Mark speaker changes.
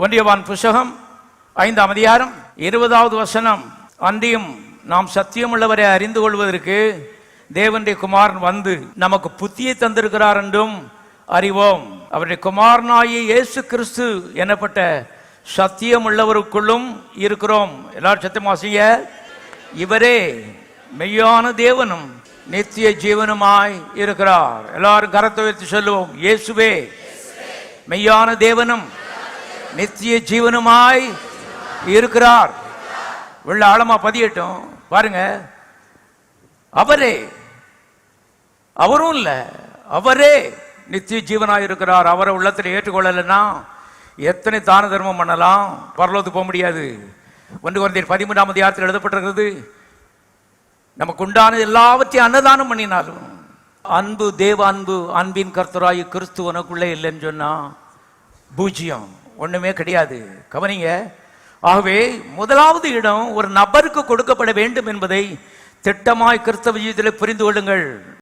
Speaker 1: ஒன்றியவான் புஸ்தகம் 5ஆம் அதிகாரம் 20வது வசனம். அன்றியும் நாம் சத்தியமுள்ளவரை அறிந்து கொள்வதற்கு தேவனுடைய குமாரன் வந்து நமக்கு புத்தியை தந்திருக்கிறார் என்றும் அறிவோம். அவருடைய குமாரனாகிய இயேசு கிறிஸ்து எனப்பட்ட சத்தியம் உள்ளவருக்குள்ளும் இருக்கிறோம். எல்லாரும் சத்தியம் வாசிங்க. இவரே மெய்யான தேவனும் நித்திய ஜீவனுமாய் இருக்கிறார். எல்லாரும் கரத்தை உயர்த்தி சொல்லுவோம், இயேசுவே மெய்யான தேவனும் நித்திய ஜீவனுமாய் இருக்கிறார். உள்ள ஆழமா பதியட்டும். பாருங்க, அவரே, அவரும் இல்ல, அவரே நித்திய ஜீவனாய் இருக்கிறார். அவரை உள்ளத்தில் ஏற்றுக்கொள்ளலைன்னா எத்தனை தான தர்மம் பண்ணலாம், பரலோகத்துக்கு போக முடியாது. 1 கொரிந்தியர் 13ஆம் அதிகாரத்தில் எழுதப்பட்டிருக்கிறது, நமக்கு உண்டான எல்லாவற்றையும் அன்னதானம் பண்ணினாலும் அன்பு, தேவ அன்பு, அன்பின் கர்த்தராய் கிறிஸ்து உனக்குள்ளே இல்லைன்னு சொன்னா பூஜ்யம், ஒண்ணுமே கிடையாது. கவனிங்க. ஆகவே முதலாவது இடம் ஒரு நபருக்கு கொடுக்கப்பட வேண்டும் என்பதை திட்டமாய் கிறிஸ்தவ ஜீவிதத்தில் புரிந்து கொள்ளுங்கள்.